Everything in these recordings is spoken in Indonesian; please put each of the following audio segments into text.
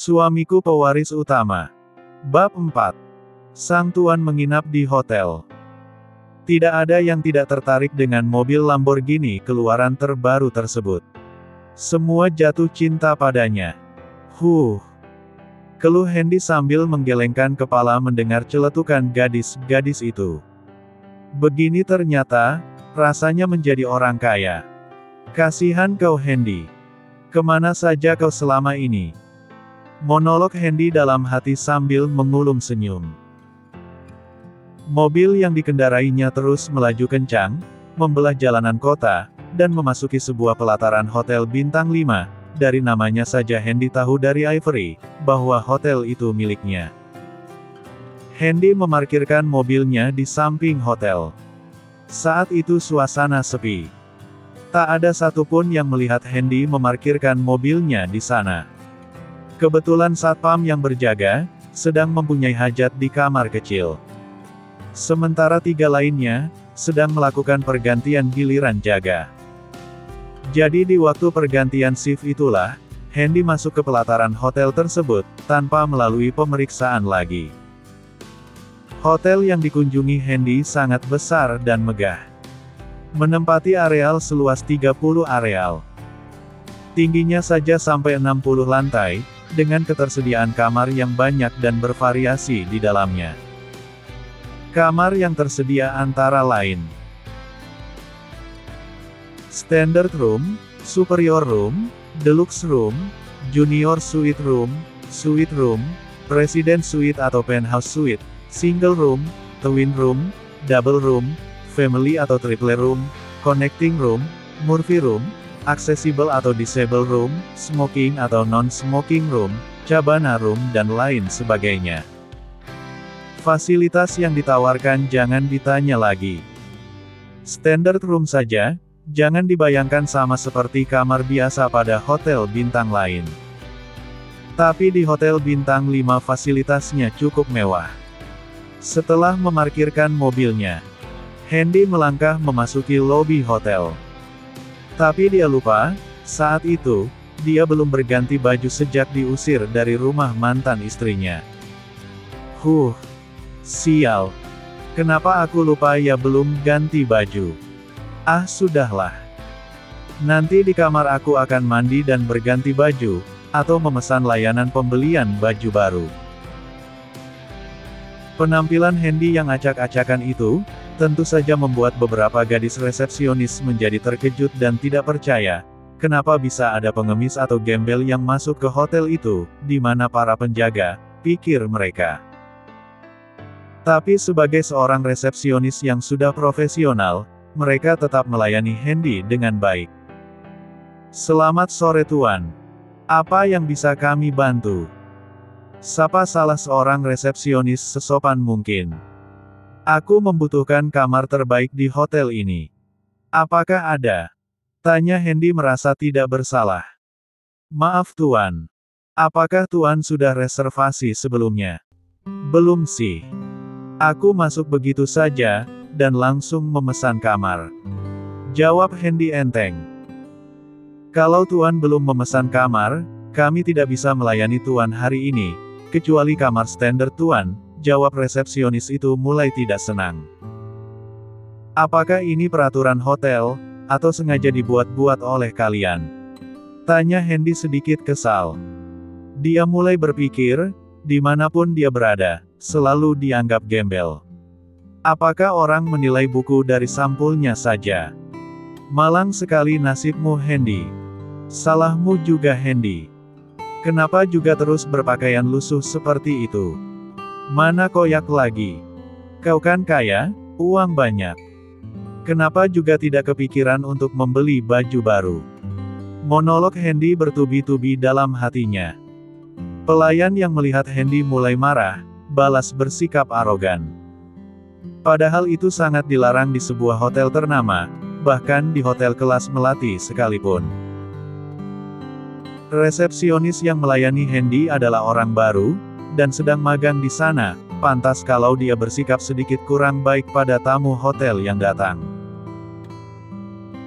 Suamiku pewaris utama. Bab 4. Sang tuan menginap di hotel. Tidak ada yang tidak tertarik dengan mobil Lamborghini keluaran terbaru tersebut. Semua jatuh cinta padanya. Keluh Hendy sambil menggelengkan kepala mendengar celetukan gadis-gadis itu. Begini ternyata, rasanya menjadi orang kaya. Kasihan kau Hendy. Kemana saja kau selama ini? Monolog Hendy dalam hati sambil mengulum senyum. Mobil yang dikendarainya terus melaju kencang, membelah jalanan kota, dan memasuki sebuah pelataran hotel bintang 5, dari namanya saja Hendy tahu dari Ivory, bahwa hotel itu miliknya. Hendy memarkirkan mobilnya di samping hotel. Saat itu suasana sepi. Tak ada satupun yang melihat Hendy memarkirkan mobilnya di sana. Kebetulan satpam yang berjaga, sedang mempunyai hajat di kamar kecil. Sementara 3 lainnya, sedang melakukan pergantian giliran jaga. Jadi di waktu pergantian shift itulah, Hendy masuk ke pelataran hotel tersebut, tanpa melalui pemeriksaan lagi. Hotel yang dikunjungi Hendy sangat besar dan megah. Menempati areal seluas 30 areal. Tingginya saja sampai 60 lantai, dengan ketersediaan kamar yang banyak dan bervariasi di dalamnya. Kamar yang tersedia antara lain Standard Room, Superior Room, Deluxe Room, Junior Suite Room, Suite Room, President Suite atau Penthouse Suite, Single Room, Twin Room, Double Room, Family atau Triple Room, Connecting Room, Murphy Room, Accessible atau Disable Room, Smoking atau Non-Smoking Room, Cabana Room dan lain sebagainya. Fasilitas yang ditawarkan jangan ditanya lagi. Standard Room saja, jangan dibayangkan sama seperti kamar biasa pada hotel bintang lain. Tapi di hotel bintang 5 fasilitasnya cukup mewah. Setelah memarkirkan mobilnya, Hendy melangkah memasuki lobi hotel. Tapi dia lupa, saat itu, dia belum berganti baju sejak diusir dari rumah mantan istrinya. Sial. Kenapa aku lupa ya belum ganti baju? Ah sudahlah. Nanti di kamar aku akan mandi dan berganti baju, atau memesan layanan pembelian baju baru. Penampilan Hendy yang acak-acakan itu, tentu saja membuat beberapa gadis resepsionis menjadi terkejut dan tidak percaya, kenapa bisa ada pengemis atau gembel yang masuk ke hotel itu, di mana para penjaga, pikir mereka. Tapi sebagai seorang resepsionis yang sudah profesional, mereka tetap melayani Hendy dengan baik. Selamat sore Tuan. Apa yang bisa kami bantu? Sapa salah seorang resepsionis sesopan mungkin. Aku membutuhkan kamar terbaik di hotel ini. Apakah ada? Tanya Hendy merasa tidak bersalah. Maaf Tuan. Apakah Tuan sudah reservasi sebelumnya? Belum sih. Aku masuk begitu saja, dan langsung memesan kamar. Jawab Hendy enteng. Kalau Tuan belum memesan kamar, kami tidak bisa melayani Tuan hari ini, kecuali kamar standar Tuan. Jawab resepsionis itu mulai tidak senang. Apakah ini peraturan hotel, atau sengaja dibuat-buat oleh kalian? Tanya Hendy sedikit kesal. Dia mulai berpikir, dimanapun dia berada, selalu dianggap gembel. Apakah orang menilai buku dari sampulnya saja? Malang sekali nasibmu Hendy. Salahmu juga Hendy. Kenapa juga terus berpakaian lusuh seperti itu? Mana koyak lagi? Kau kan kaya, uang banyak. Kenapa juga tidak kepikiran untuk membeli baju baru? Monolog Hendy bertubi-tubi dalam hatinya. Pelayan yang melihat Hendy mulai marah, balas bersikap arogan. Padahal itu sangat dilarang di sebuah hotel ternama, bahkan di hotel kelas melati sekalipun. Resepsionis yang melayani Hendy adalah orang baru, dan sedang magang di sana, pantas kalau dia bersikap sedikit kurang baik pada tamu hotel yang datang.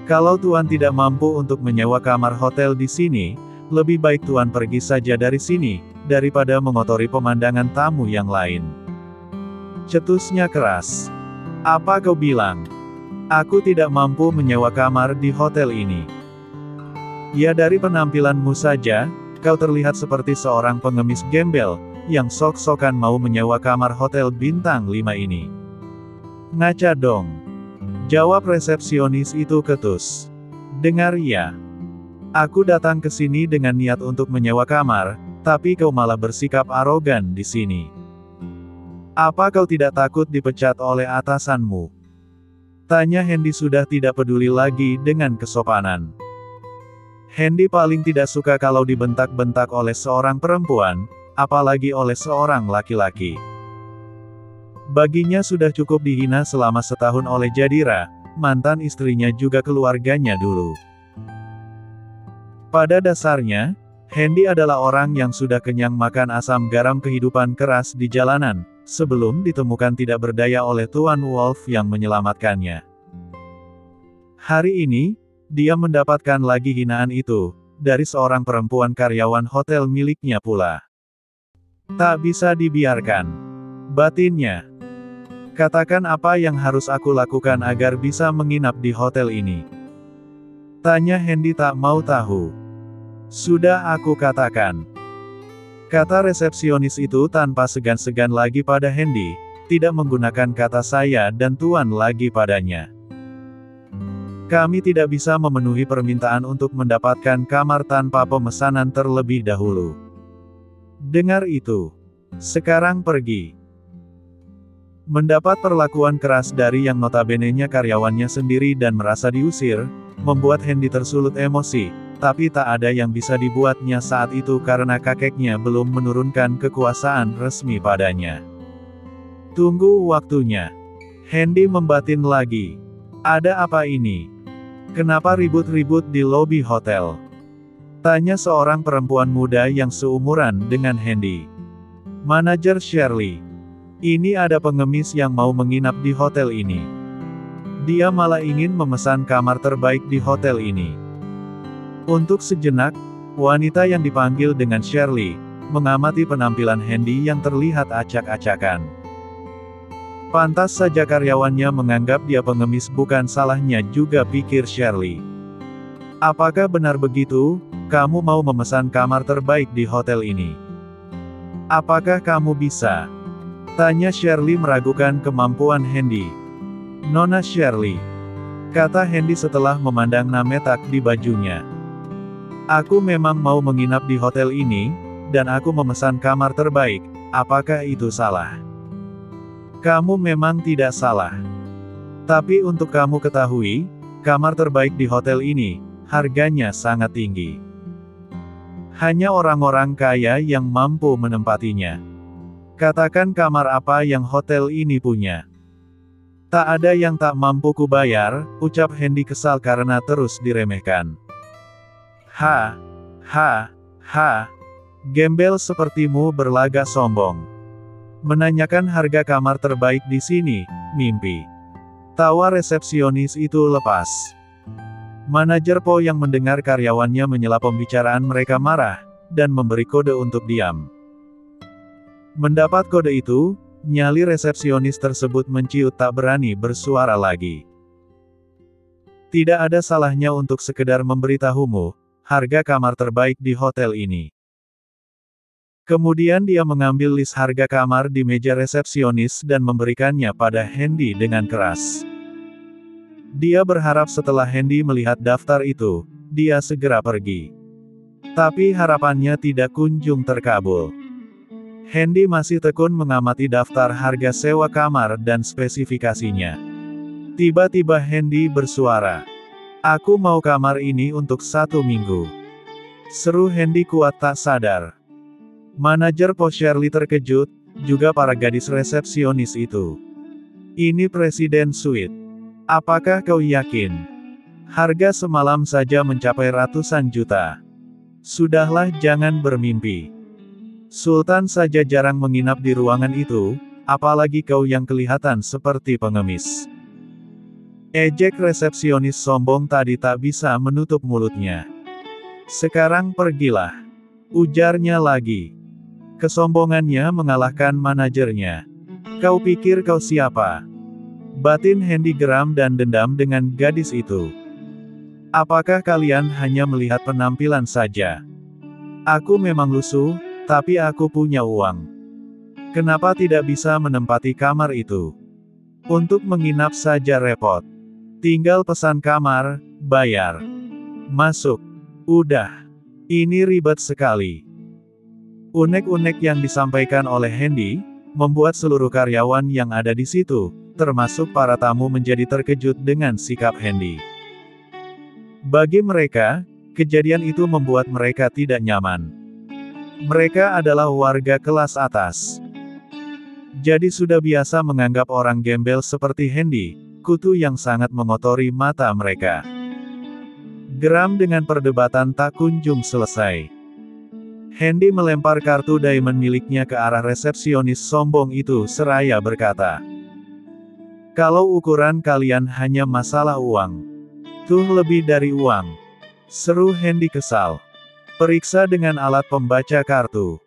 Kalau Tuan tidak mampu untuk menyewa kamar hotel di sini, Lebih baik Tuan pergi saja dari sini, daripada mengotori pemandangan tamu yang lain. Cetusnya keras. Apa kau bilang? Aku tidak mampu menyewa kamar di hotel ini. Ya dari penampilanmu saja, kau terlihat seperti seorang pengemis gembel, yang sok-sokan mau menyewa kamar hotel bintang 5 ini. Ngaca dong. Jawab resepsionis itu ketus. Dengar ya. Aku datang ke sini dengan niat untuk menyewa kamar, tapi kau malah bersikap arogan di sini. Apa kau tidak takut dipecat oleh atasanmu? Tanya Hendy sudah tidak peduli lagi dengan kesopanan. Hendy paling tidak suka kalau dibentak-bentak oleh seorang perempuan, apalagi oleh seorang laki-laki. Baginya sudah cukup dihina selama setahun oleh Jadira, mantan istrinya juga keluarganya dulu. Pada dasarnya, Hendy adalah orang yang sudah kenyang makan asam garam kehidupan keras di jalanan, sebelum ditemukan tidak berdaya oleh Tuan Wolf yang menyelamatkannya. Hari ini, dia mendapatkan lagi hinaan itu, dari seorang perempuan karyawan hotel miliknya pula. Tak bisa dibiarkan. Batinnya. Katakan apa yang harus aku lakukan agar bisa menginap di hotel ini. Tanya Hendy tak mau tahu. Sudah aku katakan. Kata resepsionis itu tanpa segan-segan lagi pada Hendy, tidak menggunakan kata saya dan Tuan lagi padanya. Kami tidak bisa memenuhi permintaan untuk mendapatkan kamar tanpa pemesanan terlebih dahulu. Dengar itu. Sekarang pergi. Mendapat perlakuan keras dari yang notabene-nya karyawannya sendiri dan merasa diusir, membuat Hendy tersulut emosi, tapi tak ada yang bisa dibuatnya saat itu karena kakeknya belum menurunkan kekuasaan resmi padanya. Tunggu waktunya. Hendy membatin lagi. Ada apa ini? Kenapa ribut-ribut di lobi hotel? Tanya seorang perempuan muda yang seumuran dengan Hendy. Manajer Shirley. Ini ada pengemis yang mau menginap di hotel ini. Dia malah ingin memesan kamar terbaik di hotel ini. Untuk sejenak, wanita yang dipanggil dengan Shirley, mengamati penampilan Hendy yang terlihat acak-acakan. Pantas saja karyawannya menganggap dia pengemis, bukan salahnya juga, pikir Shirley. Apakah benar begitu, kamu mau memesan kamar terbaik di hotel ini? Apakah kamu bisa? Tanya Shirley meragukan kemampuan Hendy. Nona Shirley. Kata Hendy setelah memandang nametak di bajunya. Aku memang mau menginap di hotel ini, dan aku memesan kamar terbaik, apakah itu salah? Kamu memang tidak salah. Tapi untuk kamu ketahui, kamar terbaik di hotel ini, harganya sangat tinggi. Hanya orang-orang kaya yang mampu menempatinya. Katakan kamar apa yang hotel ini punya. Tak ada yang tak mampu kubayar, ucap Hendy kesal karena terus diremehkan. Ha, ha, ha. Gembel sepertimu berlagak sombong. Menanyakan harga kamar terbaik di sini, mimpi. Tawa resepsionis itu lepas. Manajer Po yang mendengar karyawannya menyela pembicaraan mereka marah, dan memberi kode untuk diam. Mendapat kode itu, nyali resepsionis tersebut menciut, tak berani bersuara lagi. Tidak ada salahnya untuk sekedar memberitahumu, harga kamar terbaik di hotel ini. Kemudian dia mengambil list harga kamar di meja resepsionis dan memberikannya pada Hendy dengan keras. Dia berharap setelah Hendy melihat daftar itu, dia segera pergi. Tapi harapannya tidak kunjung terkabul. Hendy masih tekun mengamati daftar harga sewa kamar dan spesifikasinya. Tiba-tiba Hendy bersuara. Aku mau kamar ini untuk 1 minggu. Seru Hendy kuat tak sadar. Manajer Po Shirley terkejut, juga para gadis resepsionis itu. Ini Presiden Suite. Apakah kau yakin? Harga semalam saja mencapai ratusan juta. Sudahlah, jangan bermimpi. Sultan saja jarang menginap di ruangan itu, apalagi kau yang kelihatan seperti pengemis. Ejek resepsionis sombong tadi tak bisa menutup mulutnya. Sekarang pergilah. Ujarnya lagi. Kesombongannya mengalahkan manajernya. Kau pikir kau siapa? Batin Hendy geram dan dendam dengan gadis itu. Apakah kalian hanya melihat penampilan saja? Aku memang lusuh, tapi aku punya uang. Kenapa tidak bisa menempati kamar itu? Untuk menginap saja repot. Tinggal pesan kamar, bayar. Masuk. Udah. Ini ribet sekali. Unek-unek yang disampaikan oleh Hendy, membuat seluruh karyawan yang ada di situ, termasuk para tamu menjadi terkejut dengan sikap Hendy. Bagi mereka, kejadian itu membuat mereka tidak nyaman. Mereka adalah warga kelas atas. Jadi sudah biasa menganggap orang gembel seperti Hendy, kutu yang sangat mengotori mata mereka. Geram dengan perdebatan tak kunjung selesai. Hendy melempar kartu diamond miliknya ke arah resepsionis sombong itu seraya berkata, "Kalau ukuran kalian hanya masalah uang. Tuh lebih dari uang." Seru Hendy kesal. "Periksa dengan alat pembaca kartu.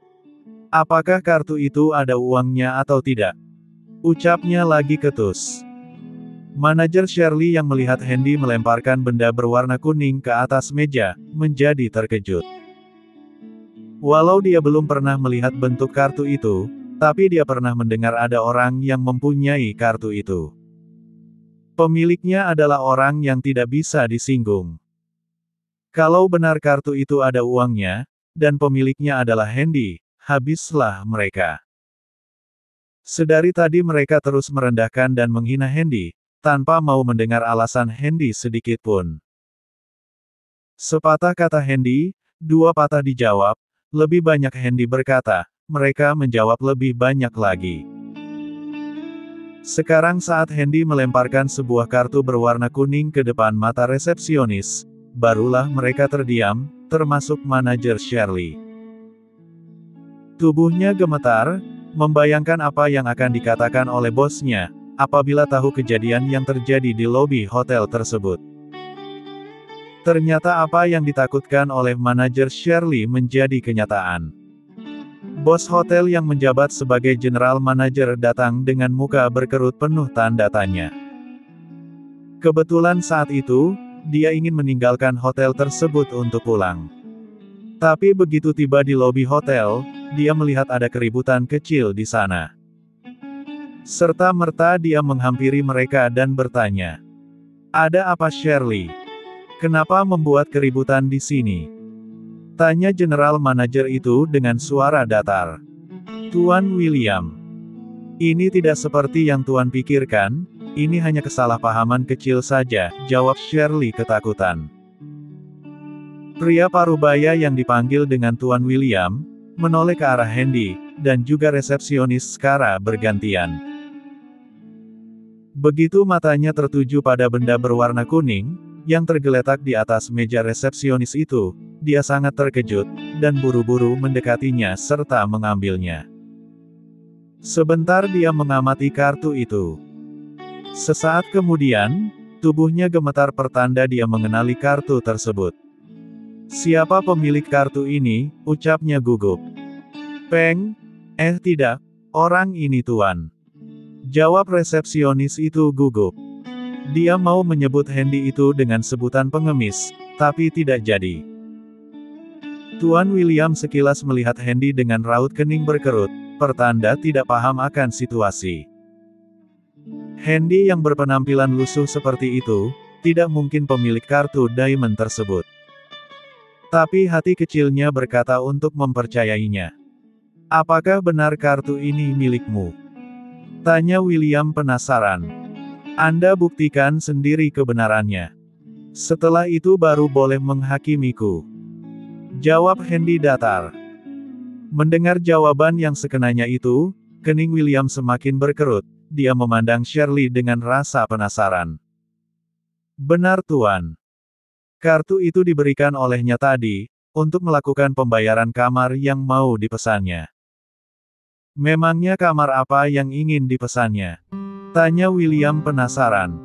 Apakah kartu itu ada uangnya atau tidak?" Ucapnya lagi ketus. Manajer Shirley yang melihat Hendy melemparkan benda berwarna kuning ke atas meja, menjadi terkejut. Walau dia belum pernah melihat bentuk kartu itu, tapi dia pernah mendengar ada orang yang mempunyai kartu itu. Pemiliknya adalah orang yang tidak bisa disinggung. Kalau benar kartu itu ada uangnya, dan pemiliknya adalah Hendy, habislah mereka. Sedari tadi mereka terus merendahkan dan menghina Hendy, tanpa mau mendengar alasan Hendy sedikit pun. Sepatah kata Hendy, dua patah dijawab, lebih banyak Hendy berkata, mereka menjawab lebih banyak lagi. Sekarang saat Hendy melemparkan sebuah kartu berwarna kuning ke depan mata resepsionis, barulah mereka terdiam, termasuk manajer Shirley. Tubuhnya gemetar, membayangkan apa yang akan dikatakan oleh bosnya, apabila tahu kejadian yang terjadi di lobi hotel tersebut. Ternyata apa yang ditakutkan oleh manajer Shirley menjadi kenyataan. Bos hotel yang menjabat sebagai general manager datang dengan muka berkerut penuh tanda tanya. Kebetulan saat itu, dia ingin meninggalkan hotel tersebut untuk pulang. Tapi begitu tiba di lobi hotel, dia melihat ada keributan kecil di sana. Serta-merta dia menghampiri mereka dan bertanya, "Ada apa Shirley? Kenapa membuat keributan di sini?" Tanya general manager itu dengan suara datar. "Tuan William. Ini tidak seperti yang Tuan pikirkan, ini hanya kesalahpahaman kecil saja," jawab Shirley ketakutan. Pria parubaya yang dipanggil dengan Tuan William, menoleh ke arah Hendy, dan juga resepsionis secara bergantian. Begitu matanya tertuju pada benda berwarna kuning, yang tergeletak di atas meja resepsionis itu, dia sangat terkejut, dan buru-buru mendekatinya serta mengambilnya. Sebentar dia mengamati kartu itu. Sesaat kemudian, tubuhnya gemetar pertanda dia mengenali kartu tersebut. "Siapa pemilik kartu ini?" ucapnya gugup. "Peng? Tidak, orang ini Tuan," jawab resepsionis itu gugup. Dia mau menyebut Hendy itu dengan sebutan pengemis, tapi tidak jadi. Tuan William sekilas melihat Hendy dengan raut kening berkerut, pertanda tidak paham akan situasi. Hendy yang berpenampilan lusuh seperti itu, tidak mungkin pemilik kartu diamond tersebut. Tapi hati kecilnya berkata untuk mempercayainya. "Apakah benar kartu ini milikmu?" tanya William penasaran. "Anda buktikan sendiri kebenarannya. Setelah itu baru boleh menghakimiku," jawab Hendy datar. Mendengar jawaban yang sekenanya itu, kening William semakin berkerut, dia memandang Shirley dengan rasa penasaran. "Benar Tuan. Kartu itu diberikan olehnya tadi, untuk melakukan pembayaran kamar yang mau dipesannya." "Memangnya kamar apa yang ingin dipesannya?" tanya William penasaran.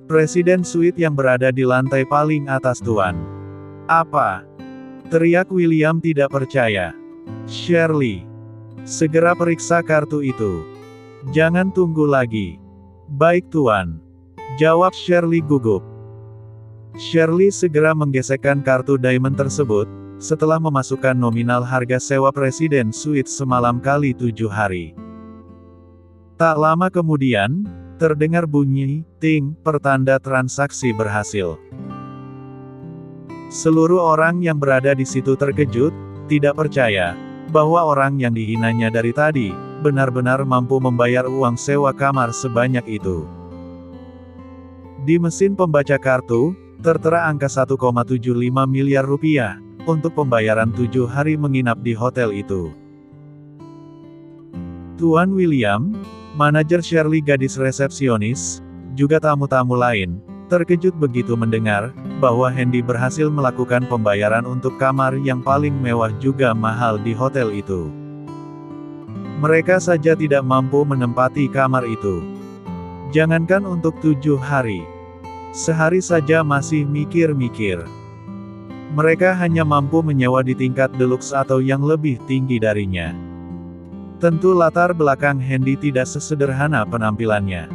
"Presiden suite yang berada di lantai paling atas Tuan." "Apa? Teriak William tidak percaya. Shirley, segera periksa kartu itu. Jangan tunggu lagi. Baik Tuan. Jawab Shirley gugup. Shirley segera menggesekkan kartu diamond tersebut, setelah memasukkan nominal harga sewa Presiden Suite semalam kali 7 hari. Tak lama kemudian, terdengar bunyi, ting, pertanda transaksi berhasil. Seluruh orang yang berada di situ terkejut, tidak percaya, bahwa orang yang dihinanya dari tadi, benar-benar mampu membayar uang sewa kamar sebanyak itu. Di mesin pembaca kartu, tertera angka 1,75 miliar rupiah, untuk pembayaran 7 hari menginap di hotel itu. Tuan William, manajer Shirley gadis resepsionis, juga tamu-tamu lain, terkejut begitu mendengar, bahwa Hendy berhasil melakukan pembayaran untuk kamar yang paling mewah juga mahal di hotel itu. Mereka saja tidak mampu menempati kamar itu. Jangankan untuk 7 hari. Sehari saja masih mikir-mikir. Mereka hanya mampu menyewa di tingkat deluxe atau yang lebih tinggi darinya. Tentu latar belakang Hendy tidak sesederhana penampilannya.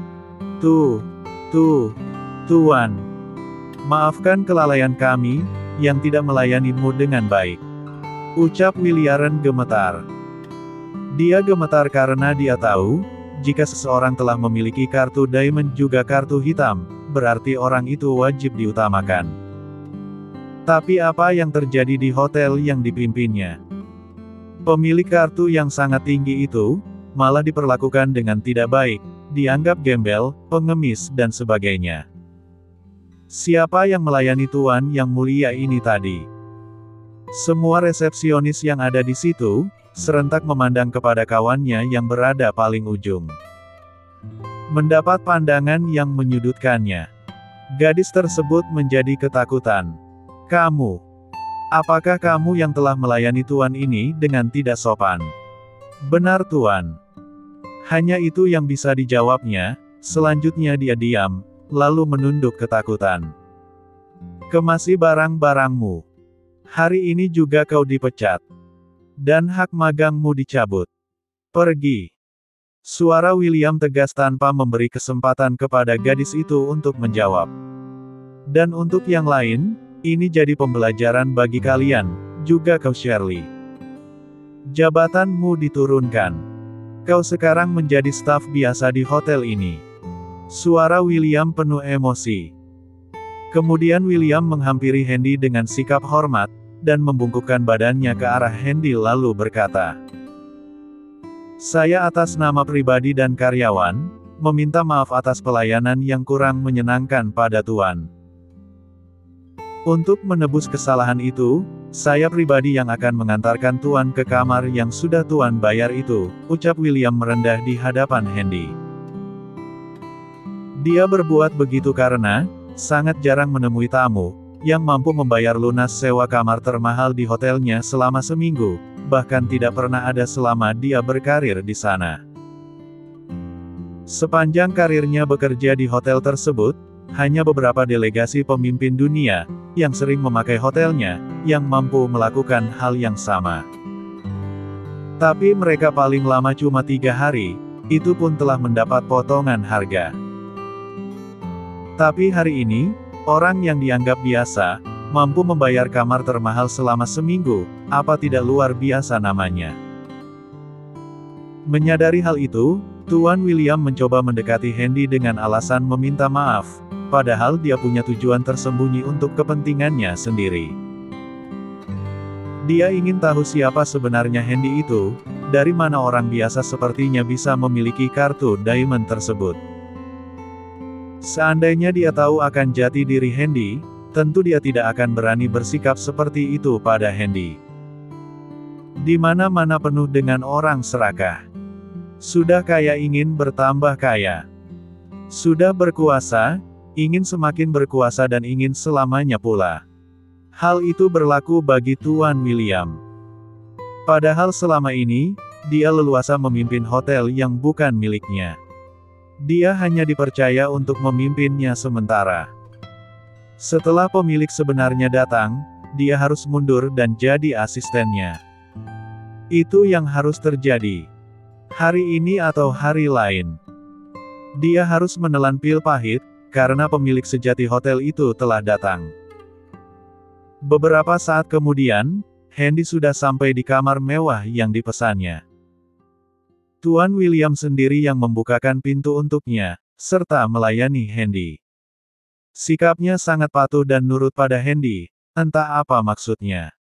Tuan. Maafkan kelalaian kami, yang tidak melayanimu dengan baik. Ucap William gemetar. Dia gemetar karena dia tahu, jika seseorang telah memiliki kartu diamond juga kartu hitam, berarti orang itu wajib diutamakan. Tapi apa yang terjadi di hotel yang dipimpinnya? Pemilik kartu yang sangat tinggi itu, malah diperlakukan dengan tidak baik, dianggap gembel, pengemis dan sebagainya. Siapa yang melayani tuan yang mulia ini tadi? Semua resepsionis yang ada di situ, serentak memandang kepada kawannya yang berada paling ujung. Mendapat pandangan yang menyudutkannya. Gadis tersebut menjadi ketakutan. Kamu. Apakah kamu yang telah melayani tuan ini dengan tidak sopan? Benar tuan. Hanya itu yang bisa dijawabnya, selanjutnya dia diam, lalu menunduk ketakutan. Kemasi barang-barangmu. Hari ini juga kau dipecat. Dan hak magangmu dicabut. Pergi. Suara William tegas tanpa memberi kesempatan kepada gadis itu untuk menjawab. Dan untuk yang lain, ini jadi pembelajaran bagi kalian, juga kau Shirley. Jabatanmu diturunkan. Kau sekarang menjadi staf biasa di hotel ini. Suara William penuh emosi. Kemudian William menghampiri Hendy dengan sikap hormat, dan membungkukkan badannya ke arah Hendy lalu berkata, "Saya atas nama pribadi dan karyawan, meminta maaf atas pelayanan yang kurang menyenangkan pada Tuan. Untuk menebus kesalahan itu, saya pribadi yang akan mengantarkan Tuan ke kamar yang sudah Tuan bayar itu," ucap William merendah di hadapan Hendy. Dia berbuat begitu karena, sangat jarang menemui tamu, yang mampu membayar lunas sewa kamar termahal di hotelnya selama seminggu, bahkan tidak pernah ada selama dia berkarir di sana. Sepanjang karirnya bekerja di hotel tersebut, hanya beberapa delegasi pemimpin dunia, yang sering memakai hotelnya, yang mampu melakukan hal yang sama. Tapi mereka paling lama cuma 3 hari, itu pun telah mendapat potongan harga. Tapi hari ini, orang yang dianggap biasa, mampu membayar kamar termahal selama seminggu, apa tidak luar biasa namanya. Menyadari hal itu, Tuan William mencoba mendekati Hendy dengan alasan meminta maaf, padahal dia punya tujuan tersembunyi untuk kepentingannya sendiri. Dia ingin tahu siapa sebenarnya Hendy itu, dari mana orang biasa sepertinya bisa memiliki kartu diamond tersebut. Seandainya dia tahu akan jati diri Hendy, tentu dia tidak akan berani bersikap seperti itu pada Hendy. Di mana-mana penuh dengan orang serakah. Sudah kaya ingin bertambah kaya. Sudah berkuasa, ingin semakin berkuasa dan ingin selamanya pula. Hal itu berlaku bagi Tuan William. Padahal selama ini, dia leluasa memimpin hotel yang bukan miliknya. Dia hanya dipercaya untuk memimpinnya sementara. Setelah pemilik sebenarnya datang, dia harus mundur dan jadi asistennya. Itu yang harus terjadi. Hari ini atau hari lain. Dia harus menelan pil pahit, karena pemilik sejati hotel itu telah datang. Beberapa saat kemudian, Handy sudah sampai di kamar mewah yang dipesannya. Tuan William sendiri yang membukakan pintu untuknya, serta melayani Handy. Sikapnya sangat patuh dan nurut pada Handy, entah apa maksudnya.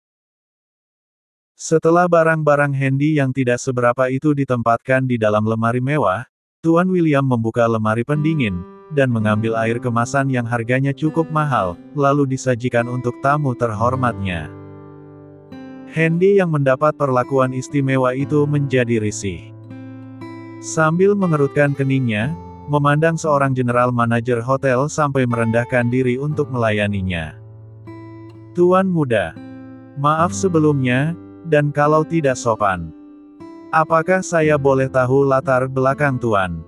Setelah barang-barang Handy yang tidak seberapa itu ditempatkan di dalam lemari mewah, Tuan William membuka lemari pendingin, dan mengambil air kemasan yang harganya cukup mahal, lalu disajikan untuk tamu terhormatnya. Handy yang mendapat perlakuan istimewa itu menjadi risih. Sambil mengerutkan keningnya, memandang seorang general manajer hotel sampai merendahkan diri untuk melayaninya. Tuan muda, maaf sebelumnya, dan kalau tidak sopan. Apakah saya boleh tahu latar belakang Tuan?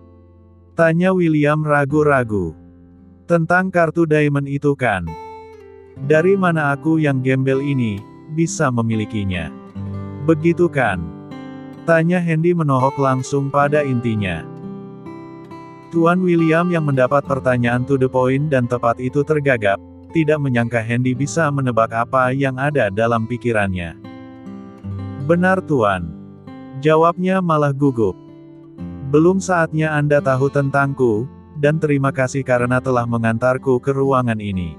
Tanya William ragu-ragu. Tentang kartu diamond itu kan? Dari mana aku yang gembel ini, bisa memilikinya? Begitu kan? Tanya Handy menohok langsung pada intinya. Tuan William yang mendapat pertanyaan to the point dan tepat itu tergagap, tidak menyangka Handy bisa menebak apa yang ada dalam pikirannya. Benar Tuan. Jawabnya malah gugup. Belum saatnya Anda tahu tentangku, dan terima kasih karena telah mengantarku ke ruangan ini.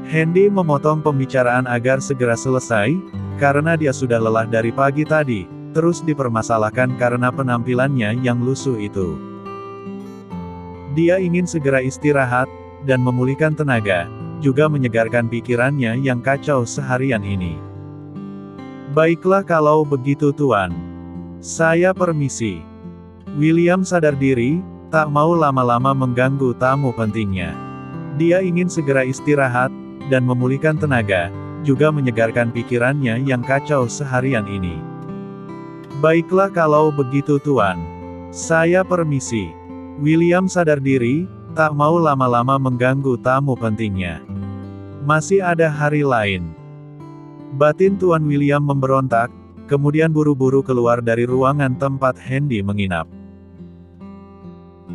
Handy memotong pembicaraan agar segera selesai, karena dia sudah lelah dari pagi tadi, terus dipermasalahkan karena penampilannya yang lusuh itu. Dia ingin segera istirahat, dan memulihkan tenaga, juga menyegarkan pikirannya yang kacau seharian ini. Baiklah kalau begitu Tuan. Saya permisi. William sadar diri, tak mau lama-lama mengganggu tamu pentingnya. Dia ingin segera istirahat, dan memulihkan tenaga, juga menyegarkan pikirannya yang kacau seharian ini. Baiklah kalau begitu Tuan. Saya permisi. William sadar diri, tak mau lama-lama mengganggu tamu pentingnya. Masih ada hari lain. Batin Tuan William memberontak, kemudian buru-buru keluar dari ruangan tempat Handy menginap.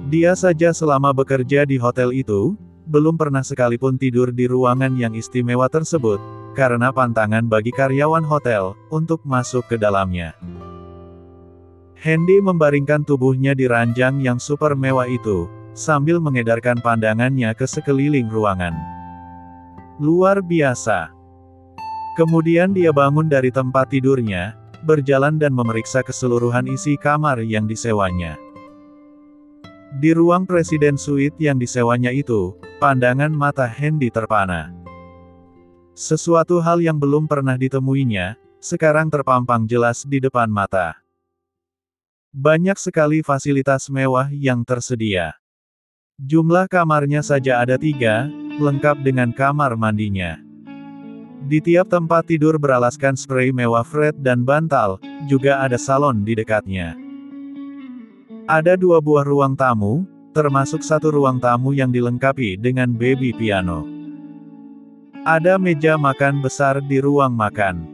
Dia saja selama bekerja di hotel itu, belum pernah sekalipun tidur di ruangan yang istimewa tersebut, karena pantangan bagi karyawan hotel, untuk masuk ke dalamnya. Handy membaringkan tubuhnya di ranjang yang super mewah itu, sambil mengedarkan pandangannya ke sekeliling ruangan. Luar biasa. Kemudian dia bangun dari tempat tidurnya, berjalan dan memeriksa keseluruhan isi kamar yang disewanya. Di ruang Presiden Suite yang disewanya itu, pandangan mata Handy terpana. Sesuatu hal yang belum pernah ditemuinya, sekarang terpampang jelas di depan mata. Banyak sekali fasilitas mewah yang tersedia. Jumlah kamarnya saja ada 3, lengkap dengan kamar mandinya. Di tiap tempat tidur beralaskan spray mewah Fred dan bantal, juga ada salon di dekatnya. Ada 2 buah ruang tamu, termasuk 1 ruang tamu yang dilengkapi dengan baby piano. Ada meja makan besar di ruang makan.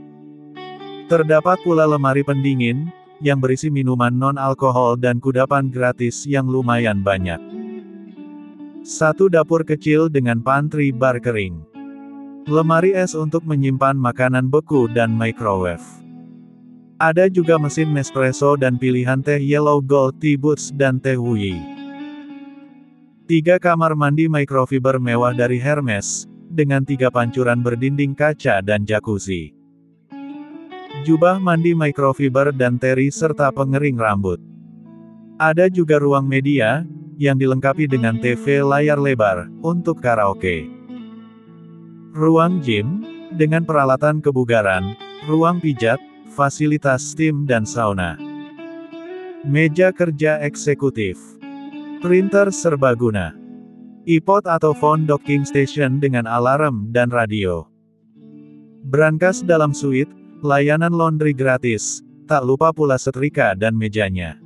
Terdapat pula lemari pendingin, yang berisi minuman non-alkohol dan kudapan gratis yang lumayan banyak. 1 dapur kecil dengan pantry bar kering. Lemari es untuk menyimpan makanan beku dan microwave. Ada juga mesin Nespresso dan pilihan teh Yellow Gold Tea Boots dan teh Wuyi. 3 kamar mandi microfiber mewah dari Hermes, dengan 3 pancuran berdinding kaca dan jacuzzi. Jubah mandi microfiber dan teri serta pengering rambut. Ada juga ruang media, yang dilengkapi dengan TV layar lebar, untuk karaoke. Ruang gym, dengan peralatan kebugaran, ruang pijat, fasilitas steam dan sauna. Meja kerja eksekutif. Printer serbaguna. iPod atau phone docking station dengan alarm dan radio. Brankas dalam suite, layanan laundry gratis, tak lupa pula setrika dan mejanya.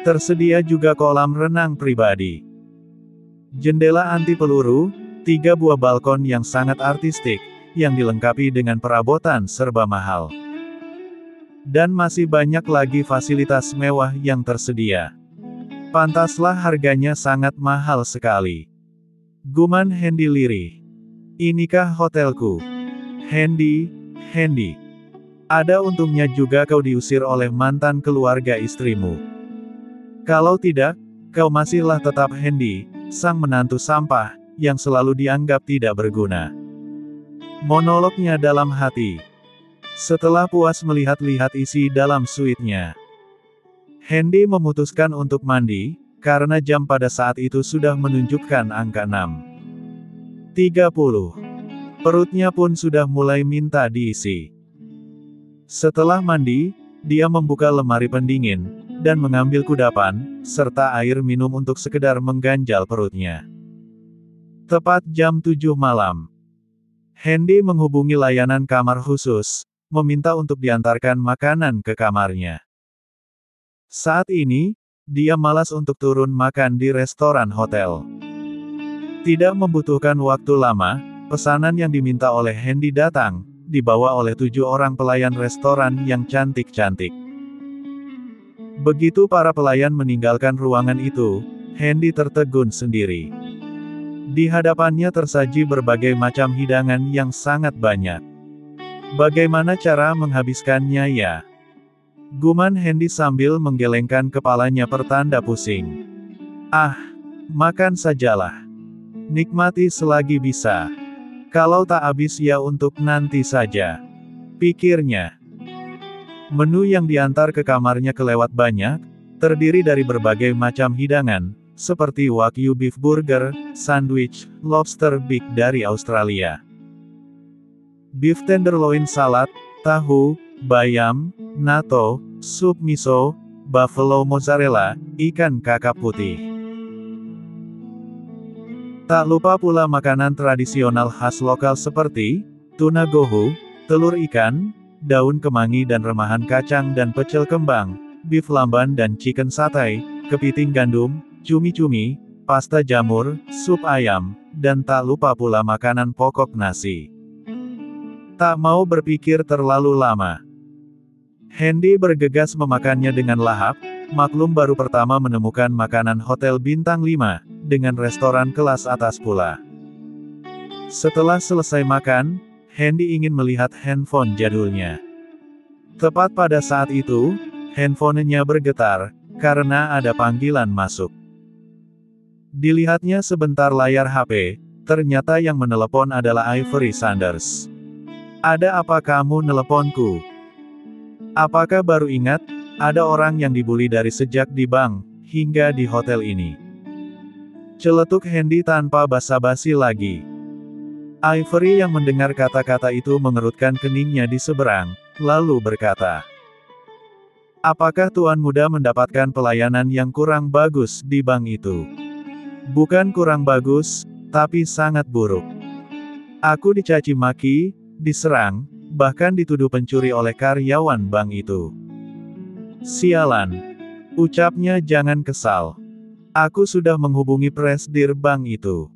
Tersedia juga kolam renang pribadi. Jendela anti peluru, 3 buah balkon yang sangat artistik, yang dilengkapi dengan perabotan serba mahal. Dan masih banyak lagi fasilitas mewah yang tersedia. Pantaslah harganya sangat mahal sekali. Guman Hendy lirih. Inikah hotelku? Hendy, Hendy. Ada untungnya juga kau diusir oleh mantan keluarga istrimu. Kalau tidak, kau masihlah tetap Hendy, sang menantu sampah, yang selalu dianggap tidak berguna. Monolognya dalam hati. Setelah puas melihat-lihat isi dalam suitnya, Hendy memutuskan untuk mandi, karena jam pada saat itu sudah menunjukkan angka 6.30. Perutnya pun sudah mulai minta diisi. Setelah mandi, dia membuka lemari pendingin, dan mengambil kudapan, serta air minum untuk sekedar mengganjal perutnya. Tepat jam 7 malam. Hendy menghubungi layanan kamar khusus, meminta untuk diantarkan makanan ke kamarnya. Saat ini, dia malas untuk turun makan di restoran hotel. Tidak membutuhkan waktu lama, pesanan yang diminta oleh Hendy datang, dibawa oleh 7 orang pelayan restoran yang cantik-cantik. Begitu para pelayan meninggalkan ruangan itu, Hendy tertegun sendiri. Di hadapannya tersaji berbagai macam hidangan yang sangat banyak. Bagaimana cara menghabiskannya ya? Guman Hendy sambil menggelengkan kepalanya pertanda pusing. Ah, makan sajalah. Nikmati selagi bisa. Kalau tak habis ya untuk nanti saja, pikirnya. Menu yang diantar ke kamarnya kelewat banyak, terdiri dari berbagai macam hidangan, seperti Wagyu beef burger, sandwich, lobster big dari Australia, beef tenderloin salad, tahu, bayam, natto, sup miso, buffalo mozzarella, ikan kakap putih. Tak lupa pula makanan tradisional khas lokal seperti tuna gohu, telur ikan, daun kemangi dan remahan kacang dan pecel kembang, beef lamban dan chicken satay, kepiting gandum, cumi-cumi, pasta jamur, sup ayam, dan tak lupa pula makanan pokok nasi. Tak mau berpikir terlalu lama, Hendy bergegas memakannya dengan lahap, maklum baru pertama menemukan makanan hotel bintang 5, dengan restoran kelas atas pula. Setelah selesai makan, Hendy ingin melihat handphone jadulnya. Tepat pada saat itu, handphonenya bergetar, karena ada panggilan masuk. Dilihatnya sebentar layar HP, ternyata yang menelepon adalah Ivory Sanders. Ada apa kamu neleponku? Apakah baru ingat, ada orang yang dibully dari sejak di bank, hingga di hotel ini? Celetuk Hendy tanpa basa-basi lagi. Ivory yang mendengar kata-kata itu mengerutkan keningnya di seberang, lalu berkata, apakah Tuan Muda mendapatkan pelayanan yang kurang bagus di bank itu? Bukan kurang bagus, tapi sangat buruk. Aku dicaci maki, diserang, bahkan dituduh pencuri oleh karyawan bank itu. Sialan. Ucapnya jangan kesal. Aku sudah menghubungi presidir bank itu.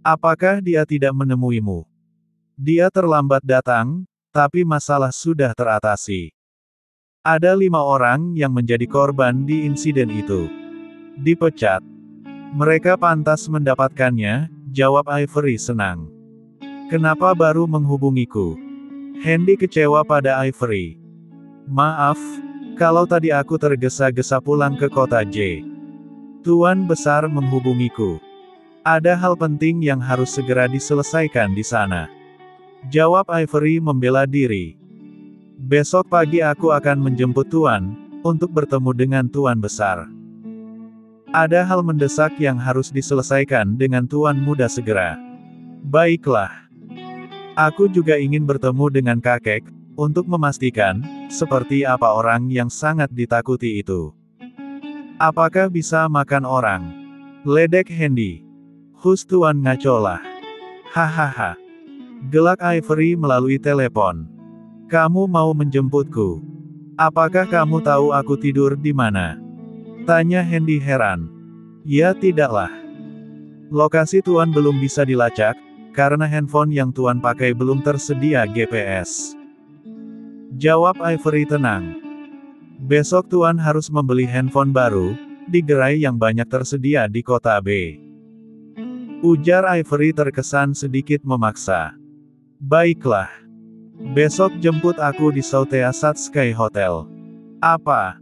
Apakah dia tidak menemuimu? Dia terlambat datang, tapi masalah sudah teratasi. Ada 5 orang yang menjadi korban di insiden itu. Dipecat. Mereka pantas mendapatkannya, jawab Ivory senang. Kenapa baru menghubungiku? Hendy kecewa pada Ivory. Maaf, kalau tadi aku tergesa-gesa pulang ke kota J. Tuan Besar menghubungiku. Ada hal penting yang harus segera diselesaikan di sana. Jawab Ivory membela diri. Besok pagi aku akan menjemput Tuan, untuk bertemu dengan Tuan Besar. Ada hal mendesak yang harus diselesaikan dengan Tuan Muda segera. Baiklah. Aku juga ingin bertemu dengan kakek, untuk memastikan, seperti apa orang yang sangat ditakuti itu. Apakah bisa makan orang? Ledek Hendy. Hus Tuan ngacolah. Hahaha. Gelak Ivory melalui telepon. Kamu mau menjemputku? Apakah kamu tahu aku tidur di mana? Tanya Hendy heran. Ya tidaklah. Lokasi Tuan belum bisa dilacak, karena handphone yang Tuan pakai belum tersedia GPS. Jawab Ivory tenang. Besok Tuan harus membeli handphone baru, di gerai yang banyak tersedia di kota B. Ujar Ivory terkesan sedikit memaksa. Baiklah. Besok jemput aku di Sauteasat Sky Hotel. Apa?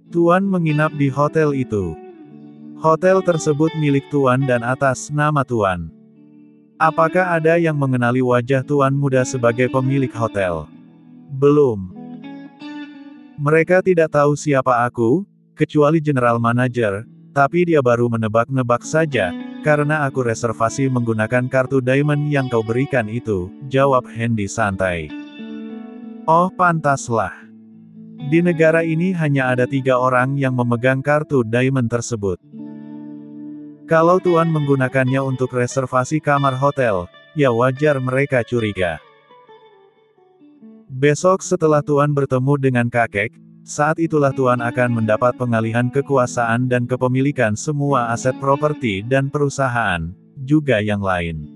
Tuan menginap di hotel itu. Hotel tersebut milik Tuan dan atas nama Tuan. Apakah ada yang mengenali wajah Tuan muda sebagai pemilik hotel? Belum. Mereka tidak tahu siapa aku, kecuali general manager, tapi dia baru menebak-nebak saja, karena aku reservasi menggunakan kartu diamond yang kau berikan itu, jawab Hendy santai. Oh pantaslah. Di negara ini hanya ada 3 orang yang memegang kartu diamond tersebut. Kalau Tuan menggunakannya untuk reservasi kamar hotel, ya wajar mereka curiga. Besok setelah Tuan bertemu dengan kakek, saat itulah Tuan akan mendapat pengalihan kekuasaan dan kepemilikan semua aset properti dan perusahaan, juga yang lain.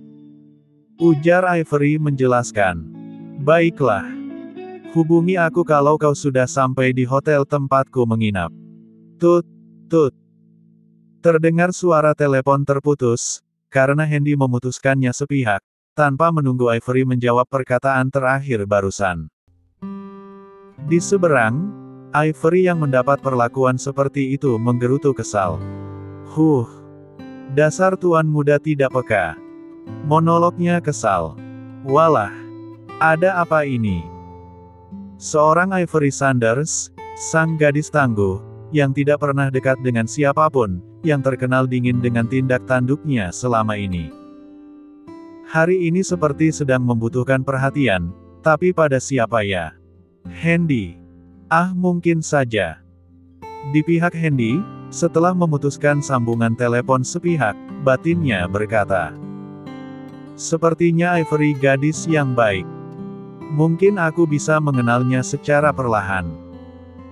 Ujar Ivory menjelaskan. Baiklah. Hubungi aku kalau kau sudah sampai di hotel tempatku menginap. Tut, tut. Terdengar suara telepon terputus, karena Hendy memutuskannya sepihak, tanpa menunggu Ivory menjawab perkataan terakhir barusan. Di seberang, Ivory yang mendapat perlakuan seperti itu menggerutu kesal. Dasar Tuan muda tidak peka. Monolognya kesal. Walah, ada apa ini? Seorang Ivory Sanders, sang gadis tangguh, yang tidak pernah dekat dengan siapapun, yang terkenal dingin dengan tindak tanduknya selama ini. Hari ini seperti sedang membutuhkan perhatian, tapi pada siapa ya? Hendy. Ah mungkin saja. Di pihak Hendy, setelah memutuskan sambungan telepon sepihak, batinnya berkata. Sepertinya Ivory gadis yang baik. Mungkin aku bisa mengenalnya secara perlahan.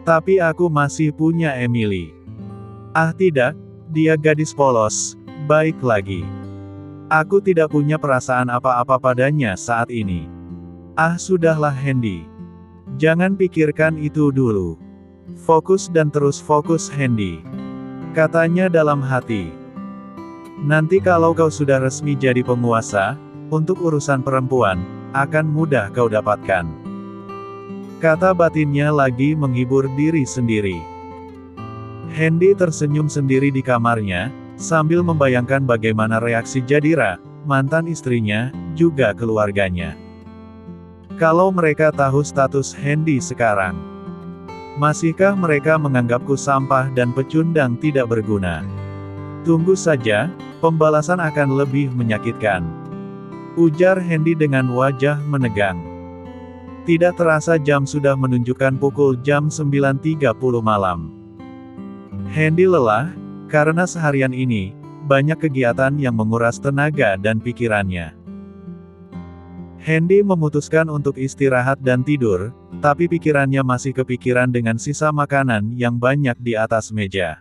Tapi aku masih punya Emily. Ah tidak, dia gadis polos, baik lagi. Aku tidak punya perasaan apa-apa padanya saat ini. Ah sudahlah Hendy. Jangan pikirkan itu dulu. Fokus dan terus fokus Hendy. Katanya dalam hati. Nanti kalau kau sudah resmi jadi penguasa, untuk urusan perempuan, akan mudah kau dapatkan. Kata batinnya lagi menghibur diri sendiri. Hendy tersenyum sendiri di kamarnya, sambil membayangkan bagaimana reaksi Jadira, mantan istrinya, juga keluarganya. Kalau mereka tahu status Hendy sekarang. Masihkah mereka menganggapku sampah dan pecundang tidak berguna? Tunggu saja, pembalasan akan lebih menyakitkan. Ujar Hendy dengan wajah menegang. Tidak terasa jam sudah menunjukkan pukul jam 9.30 malam. Hendy lelah, karena seharian ini, banyak kegiatan yang menguras tenaga dan pikirannya. Hendy memutuskan untuk istirahat dan tidur, tapi pikirannya masih kepikiran dengan sisa makanan yang banyak di atas meja.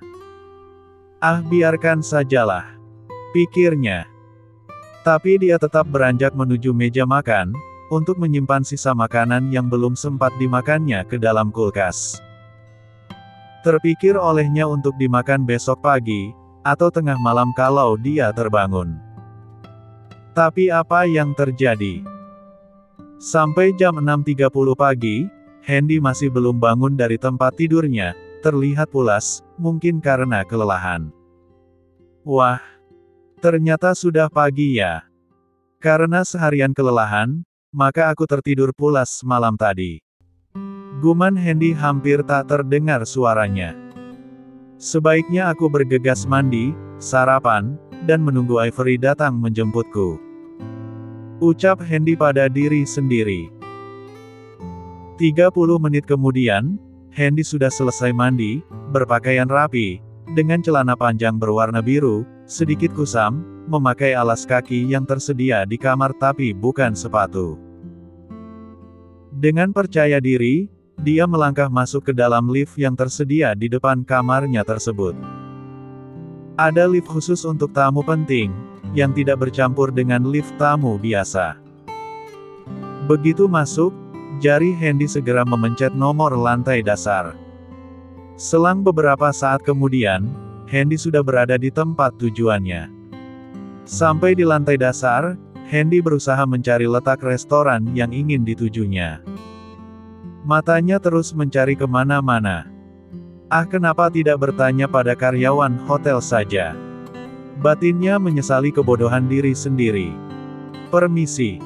Ah biarkan sajalah, pikirnya. Tapi dia tetap beranjak menuju meja makan, untuk menyimpan sisa makanan yang belum sempat dimakannya ke dalam kulkas. Terpikir olehnya untuk dimakan besok pagi, atau tengah malam kalau dia terbangun. Tapi apa yang terjadi? Sampai jam 6.30 pagi, Hendy masih belum bangun dari tempat tidurnya, terlihat pulas, mungkin karena kelelahan. Wah, ternyata sudah pagi ya. Karena seharian kelelahan, maka aku tertidur pulas malam tadi. Guman Hendy hampir tak terdengar suaranya. Sebaiknya aku bergegas mandi, sarapan, dan menunggu Ivory datang menjemputku. Ucap Hendy pada diri sendiri. 30 menit kemudian, Hendy sudah selesai mandi, berpakaian rapi, dengan celana panjang berwarna biru, sedikit kusam, memakai alas kaki yang tersedia di kamar tapi bukan sepatu. Dengan percaya diri, dia melangkah masuk ke dalam lift yang tersedia di depan kamarnya tersebut. Ada lift khusus untuk tamu penting, yang tidak bercampur dengan lift tamu biasa. Begitu masuk, jari Hendy segera memencet nomor lantai dasar. Selang beberapa saat kemudian, Hendy sudah berada di tempat tujuannya. Sampai di lantai dasar, Hendy berusaha mencari letak restoran yang ingin ditujunya. Matanya terus mencari kemana-mana. Kenapa tidak bertanya pada karyawan hotel saja? Batinnya menyesali kebodohan diri sendiri. "Permisi,"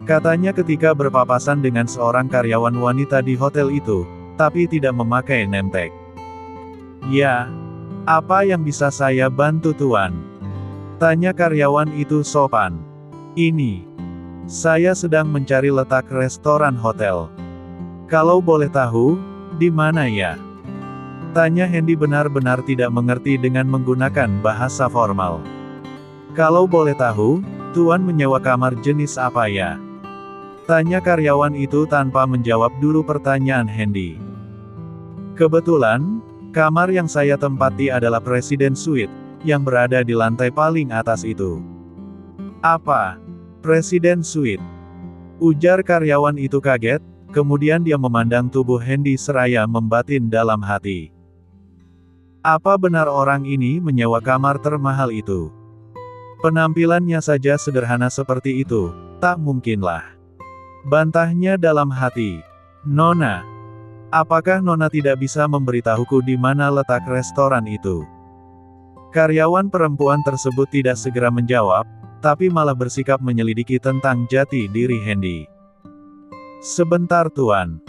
katanya ketika berpapasan dengan seorang karyawan wanita di hotel itu, tapi tidak memakai name tag. "Ya, apa yang bisa saya bantu Tuan?" tanya karyawan itu sopan. "Ini, saya sedang mencari letak restoran hotel. Kalau boleh tahu, di mana ya?" tanya Hendy benar-benar tidak mengerti dengan menggunakan bahasa formal. "Kalau boleh tahu, Tuan menyewa kamar jenis apa ya?" tanya karyawan itu tanpa menjawab dulu pertanyaan Hendy. "Kebetulan, kamar yang saya tempati adalah Presiden Suite, yang berada di lantai paling atas itu." "Apa? Presiden Suite?" ujar karyawan itu kaget, kemudian dia memandang tubuh Hendy seraya membatin dalam hati. Apa benar orang ini menyewa kamar termahal itu? Penampilannya saja sederhana seperti itu, tak mungkinlah. Bantahnya dalam hati. "Nona, apakah Nona tidak bisa memberitahuku di mana letak restoran itu?" Karyawan perempuan tersebut tidak segera menjawab, tapi malah bersikap menyelidiki tentang jati diri Hendy. "Sebentar Tuan.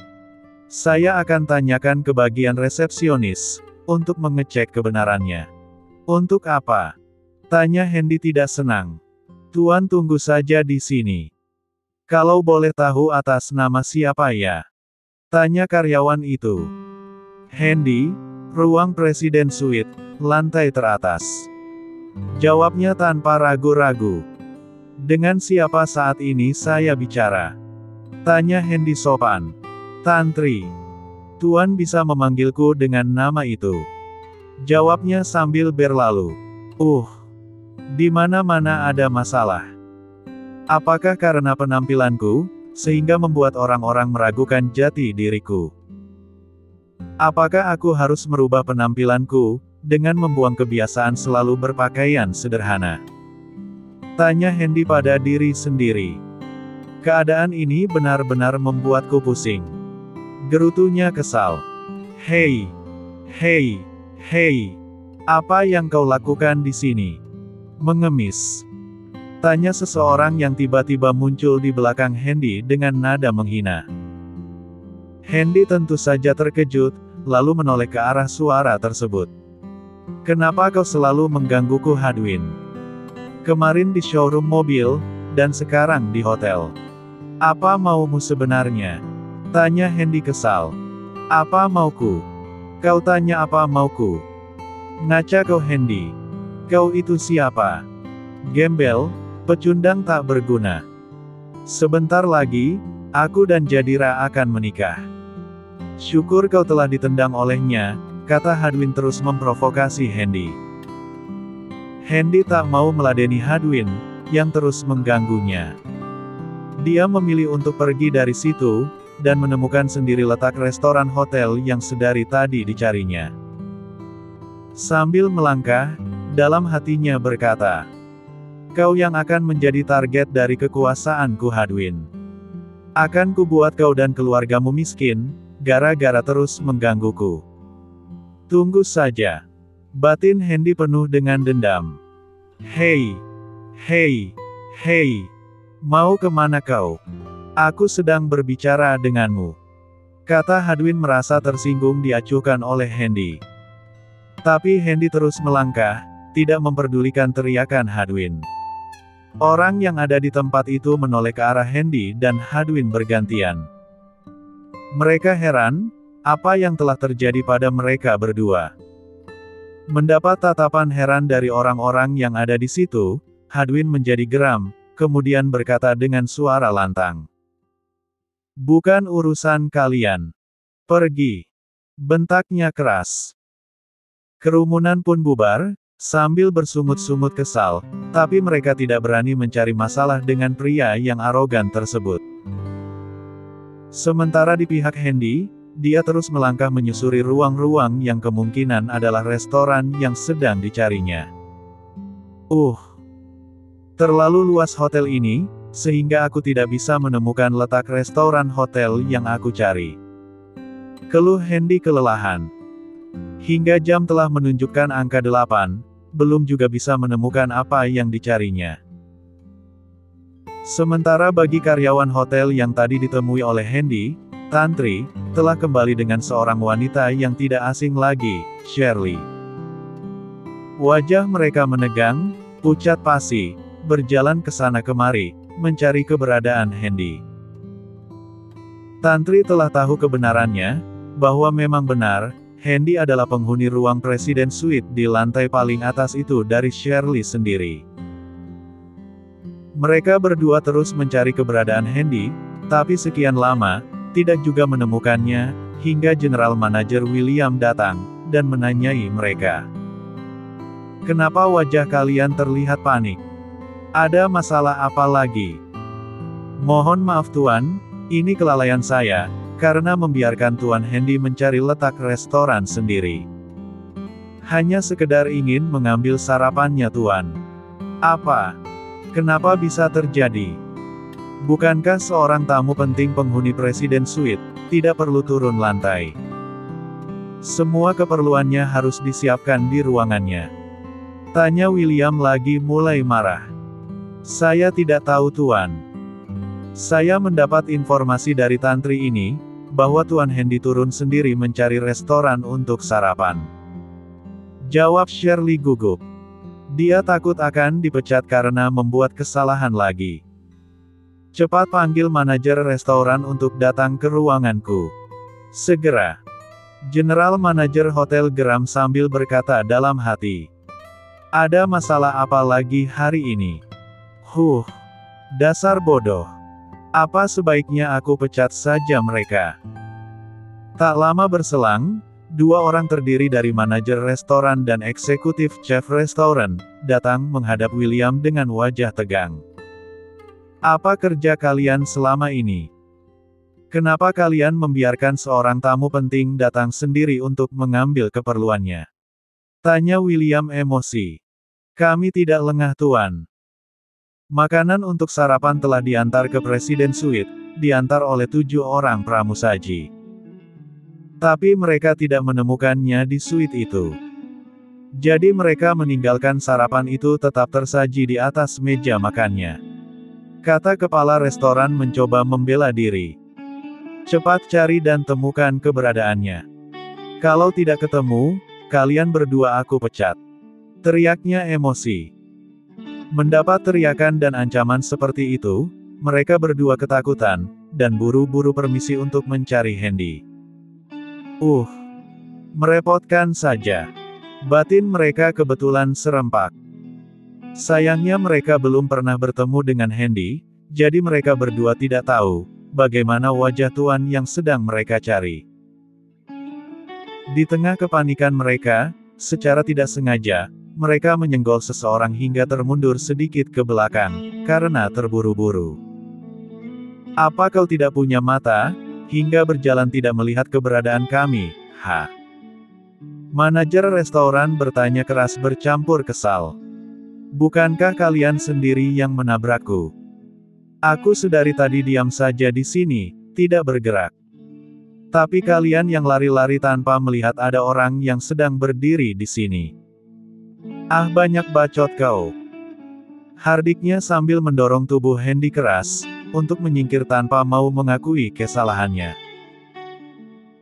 Saya akan tanyakan ke bagian resepsionis, untuk mengecek kebenarannya." "Untuk apa?" tanya Hendy tidak senang. "Tuan tunggu saja di sini." "Kalau boleh tahu atas nama siapa ya?" tanya karyawan itu. "Hendy, ruang Presiden Suite, lantai teratas." jawabnya tanpa ragu-ragu. "Dengan siapa saat ini saya bicara?" tanya Hendy sopan. "Tantri. Tuan bisa memanggilku dengan nama itu," jawabnya sambil berlalu. Di mana-mana ada masalah. Apakah karena penampilanku, sehingga membuat orang-orang meragukan jati diriku? Apakah aku harus merubah penampilanku, dengan membuang kebiasaan selalu berpakaian sederhana?" tanya Hendy pada diri sendiri. "Keadaan ini benar-benar membuatku pusing," gerutunya kesal. Hei, hei, apa yang kau lakukan di sini?" "Mengemis," tanya seseorang yang tiba-tiba muncul di belakang Hendy dengan nada menghina. Hendy tentu saja terkejut, lalu menoleh ke arah suara tersebut. "Kenapa kau selalu menggangguku Hadwin? Kemarin di showroom mobil, dan sekarang di hotel. Apa maumu sebenarnya?" tanya Hendy kesal. "Apa mauku? Kau tanya apa mauku? Ngaca kau Hendy. Kau itu siapa? Gembel, pecundang tak berguna. Sebentar lagi, aku dan Jadira akan menikah. Syukur kau telah ditendang olehnya," kata Hadwin terus memprovokasi Hendy. Hendy tak mau meladeni Hadwin, yang terus mengganggunya. Dia memilih untuk pergi dari situ, dan menemukan sendiri letak restoran hotel yang sedari tadi dicarinya. Sambil melangkah, dalam hatinya berkata, "Kau yang akan menjadi target dari kekuasaanku Hadwin. Akan kubuat kau dan keluargamu miskin, gara-gara terus menggangguku. Tunggu saja." Batin Hendy penuh dengan dendam. Hei, mau kemana kau? Aku sedang berbicara denganmu," kata Hadwin merasa tersinggung diacuhkan oleh Hendy. Tapi Hendy terus melangkah, tidak memperdulikan teriakan Hadwin. Orang yang ada di tempat itu menoleh ke arah Hendy dan Hadwin bergantian. Mereka heran, apa yang telah terjadi pada mereka berdua. Mendapat tatapan heran dari orang-orang yang ada di situ, Hadwin menjadi geram, kemudian berkata dengan suara lantang. "Bukan urusan kalian. Pergi," bentaknya keras. Kerumunan pun bubar, Sambil bersungut-sungut kesal, tapi mereka tidak berani mencari masalah dengan pria yang arogan tersebut. Sementara di pihak Hendy, dia terus melangkah menyusuri ruang-ruang yang kemungkinan adalah restoran yang sedang dicarinya. Terlalu luas hotel ini, sehingga aku tidak bisa menemukan letak restoran hotel yang aku cari. Keluh Hendy kelelahan. Hingga jam telah menunjukkan angka 8, belum juga bisa menemukan apa yang dicarinya. Sementara bagi karyawan hotel yang tadi ditemui oleh Hendy, Tantri, telah kembali dengan seorang wanita yang tidak asing lagi, Shirley. Wajah mereka menegang, pucat pasi, berjalan ke sana kemari, mencari keberadaan Hendy. Tantri telah tahu kebenarannya, bahwa memang benar, Hendy adalah penghuni ruang Presiden Suite di lantai paling atas itu dari Shirley sendiri. Mereka berdua terus mencari keberadaan Hendy, tapi sekian lama, tidak juga menemukannya, hingga General Manager William datang, dan menanyai mereka. Kenapa wajah kalian terlihat panik? Ada masalah apa lagi? Mohon maaf Tuan, ini kelalaian saya, karena membiarkan Tuan Hendy mencari letak restoran sendiri. Hanya sekedar ingin mengambil sarapannya Tuan. Apa? Kenapa bisa terjadi? Bukankah seorang tamu penting penghuni Presiden Suite, tidak perlu turun lantai? Semua keperluannya harus disiapkan di ruangannya. Tanya William lagi mulai marah. Saya tidak tahu Tuan. Saya mendapat informasi dari Tantri ini, bahwa Tuan Hendy turun sendiri mencari restoran untuk sarapan. Jawab Shirley gugup. Dia takut akan dipecat karena membuat kesalahan lagi. Cepat panggil manajer restoran untuk datang ke ruanganku. Segera. General Manager Hotel geram sambil berkata dalam hati. Ada masalah apa lagi hari ini? Dasar bodoh. Apa sebaiknya aku pecat saja mereka? Tak lama berselang, dua orang terdiri dari manajer restoran dan eksekutif chef restoran, datang menghadap William dengan wajah tegang. Apa kerja kalian selama ini? Kenapa kalian membiarkan seorang tamu penting datang sendiri untuk mengambil keperluannya? Tanya William emosi. Kami tidak lengah Tuan. Makanan untuk sarapan telah diantar ke Presiden Suite, diantar oleh 7 orang pramusaji. Tapi mereka tidak menemukannya di suite itu. Jadi mereka meninggalkan sarapan itu tetap tersaji di atas meja makannya. Kata kepala restoran mencoba membela diri. Cepat cari dan temukan keberadaannya. Kalau tidak ketemu, kalian berdua aku pecat. Teriaknya emosi. Mendapat teriakan dan ancaman seperti itu, mereka berdua ketakutan, dan buru-buru permisi untuk mencari Hendy. Merepotkan saja. Batin mereka kebetulan serempak. Sayangnya mereka belum pernah bertemu dengan Hendy, jadi mereka berdua tidak tahu, bagaimana wajah Tuan yang sedang mereka cari. Di tengah kepanikan mereka, secara tidak sengaja, mereka menyenggol seseorang hingga termundur sedikit ke belakang, karena terburu-buru. Apa kau tidak punya mata, hingga berjalan tidak melihat keberadaan kami, Manajer restoran bertanya keras bercampur kesal. Bukankah kalian sendiri yang menabrakku? Aku sedari tadi diam saja di sini, tidak bergerak. Tapi kalian yang lari-lari tanpa melihat ada orang yang sedang berdiri di sini. Banyak bacot kau. Hardiknya sambil mendorong tubuh Hendy keras, untuk menyingkir tanpa mau mengakui kesalahannya.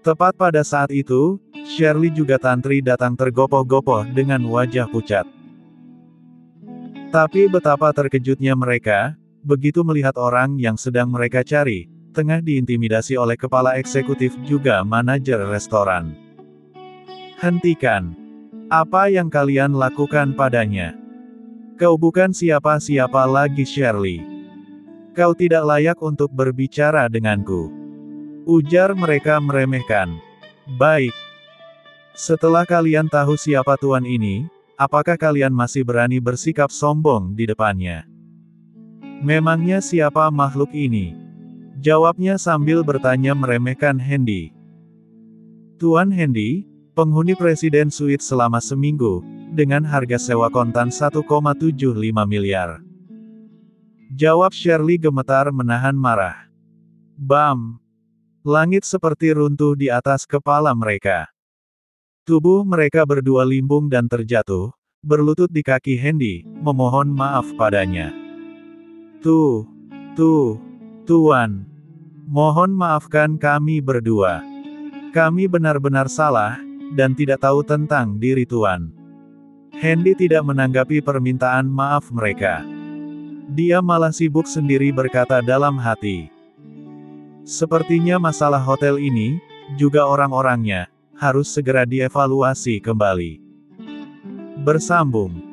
Tepat pada saat itu, Shirley juga Tantri datang tergopoh-gopoh dengan wajah pucat. Tapi betapa terkejutnya mereka, begitu melihat orang yang sedang mereka cari, tengah diintimidasi oleh kepala eksekutif juga manajer restoran. Hentikan. Apa yang kalian lakukan padanya? Kau bukan siapa-siapa lagi Shirley. Kau tidak layak untuk berbicara denganku. Ujar mereka meremehkan. Baik. Setelah kalian tahu siapa tuan ini, apakah kalian masih berani bersikap sombong di depannya? Memangnya siapa makhluk ini? Jawabnya sambil bertanya meremehkan Hendy. Tuan Hendy, penghuni Presiden Suite selama seminggu, dengan harga sewa kontan 1,75 miliar. Jawab Shirley gemetar menahan marah. Bam! Langit seperti runtuh di atas kepala mereka. Tubuh mereka berdua limbung dan terjatuh, berlutut di kaki Hendy, memohon maaf padanya. Tuan. Mohon maafkan kami berdua. Kami benar-benar salah, dan tidak tahu tentang diri Tuan. Hendy tidak menanggapi permintaan maaf mereka. Dia malah sibuk sendiri berkata dalam hati. Sepertinya masalah hotel ini, juga orang-orangnya, harus segera dievaluasi kembali. Bersambung.